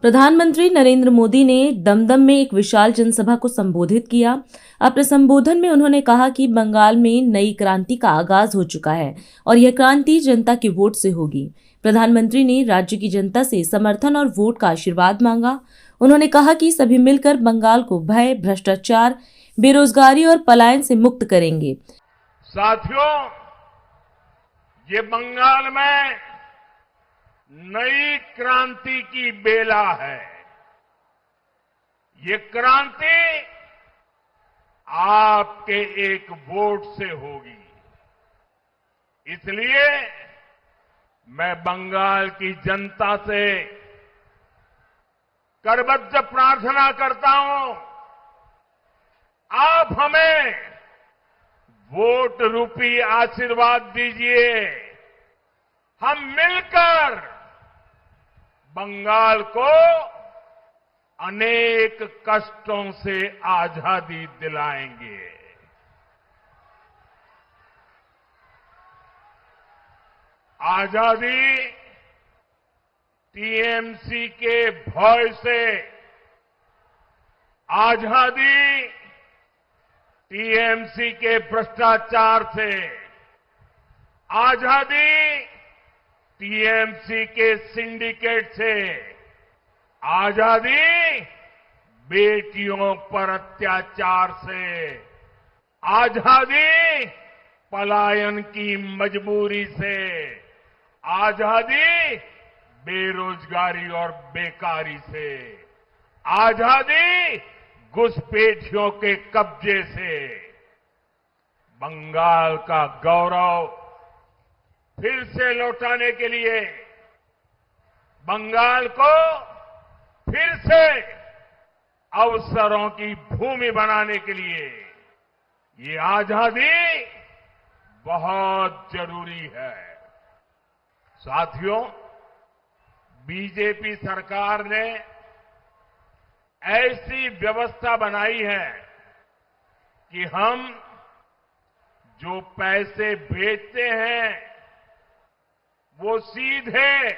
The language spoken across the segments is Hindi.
प्रधानमंत्री नरेंद्र मोदी ने दमदम में एक विशाल जनसभा को संबोधित किया। अपने संबोधन में उन्होंने कहा कि बंगाल में नई क्रांति का आगाज हो चुका है और यह क्रांति जनता के वोट से होगी। प्रधानमंत्री ने राज्य की जनता से समर्थन और वोट का आशीर्वाद मांगा। उन्होंने कहा कि सभी मिलकर बंगाल को भय, भ्रष्टाचार, बेरोजगारी और पलायन से मुक्त करेंगे। साथियों, ये बंगाल में नई क्रांति की बेला है। ये क्रांति आपके एक वोट से होगी। इसलिए मैं बंगाल की जनता से करबद्ध प्रार्थना करता हूं, आप हमें वोट रूपी आशीर्वाद दीजिए। हम मिलकर बंगाल को अनेक कष्टों से आजादी दिलाएंगे। आजादी टीएमसी के भय से, आजादी टीएमसी के भ्रष्टाचार से, आजादी टीएमसी के सिंडिकेट से, आजादी बेटियों पर अत्याचार से, आजादी पलायन की मजबूरी से, आजादी बेरोजगारी और बेकारी से, आजादी घुसपैठियों के कब्जे से। बंगाल का गौरव फिर से लौटाने के लिए, बंगाल को फिर से अवसरों की भूमि बनाने के लिए ये आजादी बहुत जरूरी है। साथियों, बीजेपी सरकार ने ऐसी व्यवस्था बनाई है कि हम जो पैसे भेजते हैं वो सीधे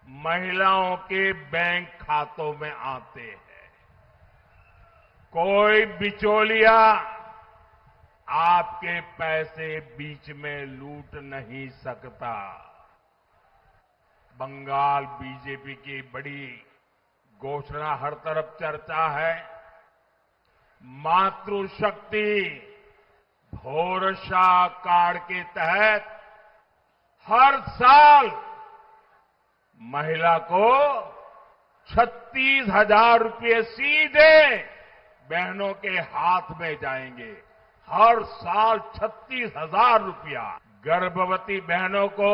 महिलाओं के बैंक खातों में आते हैं। कोई बिचौलिया आपके पैसे बीच में लूट नहीं सकता। बंगाल बीजेपी की बड़ी घोषणा हर तरफ चर्चा है। मातृशक्ति भरोसा कार्ड के तहत हर साल महिला को 36,000 रुपये सीधे बहनों के हाथ में जाएंगे। हर साल 36,000 रुपया। गर्भवती बहनों को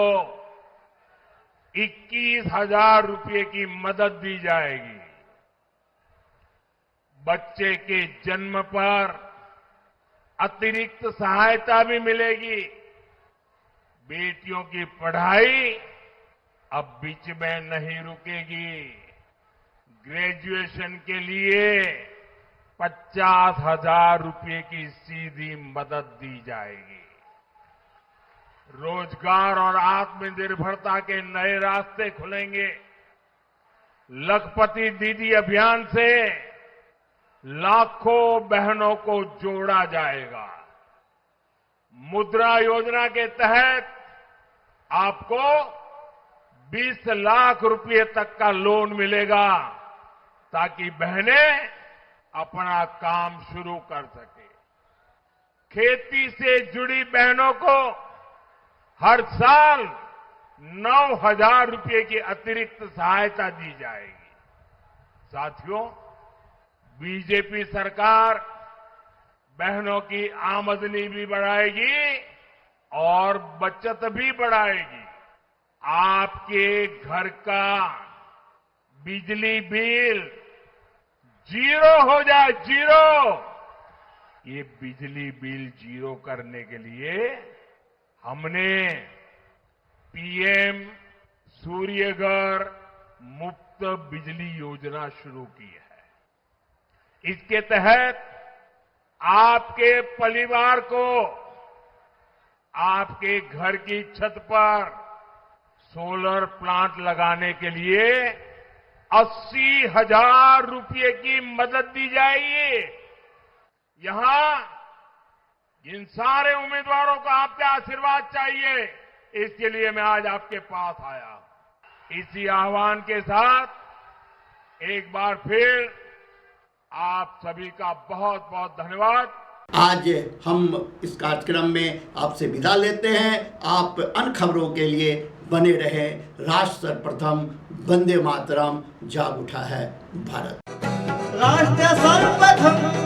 21,000 रुपये की मदद दी जाएगी। बच्चे के जन्म पर अतिरिक्त सहायता भी मिलेगी। बेटियों की पढ़ाई अब बीच में नहीं रुकेगी। ग्रेजुएशन के लिए 50,000 रुपये की सीधी मदद दी जाएगी। रोजगार और आत्मनिर्भरता के नए रास्ते खुलेंगे। लखपति दीदी अभियान से लाखों बहनों को जोड़ा जाएगा। मुद्रा योजना के तहत आपको 20 लाख रुपए तक का लोन मिलेगा ताकि बहनें अपना काम शुरू कर सके। खेती से जुड़ी बहनों को हर साल 9,000 रुपये की अतिरिक्त सहायता दी जाएगी। साथियों, बीजेपी सरकार बहनों की आमदनी भी बढ़ाएगी और बचत भी बढ़ाएगी। आपके घर का बिजली बिल जीरो हो जाए, जीरो। ये बिजली बिल जीरो करने के लिए हमने पीएम सूर्यघर मुफ्त बिजली योजना शुरू की है। इसके तहत आपके परिवार को आपके घर की छत पर सोलर प्लांट लगाने के लिए 80,000 रुपये की मदद दी जाएगी। यहां जिन सारे उम्मीदवारों को आपके आशीर्वाद चाहिए, इसके लिए मैं आज आपके पास आया। इसी आह्वान के साथ एक बार फिर आप सभी का बहुत बहुत धन्यवाद। आज हम इस कार्यक्रम में आपसे विदा लेते हैं। आप अन्य खबरों के लिए बने रहे। राष्ट्र सर्वप्रथम, वंदे मातरम, जाग उठा है भारत। राष्ट्र सर्वप्रथम।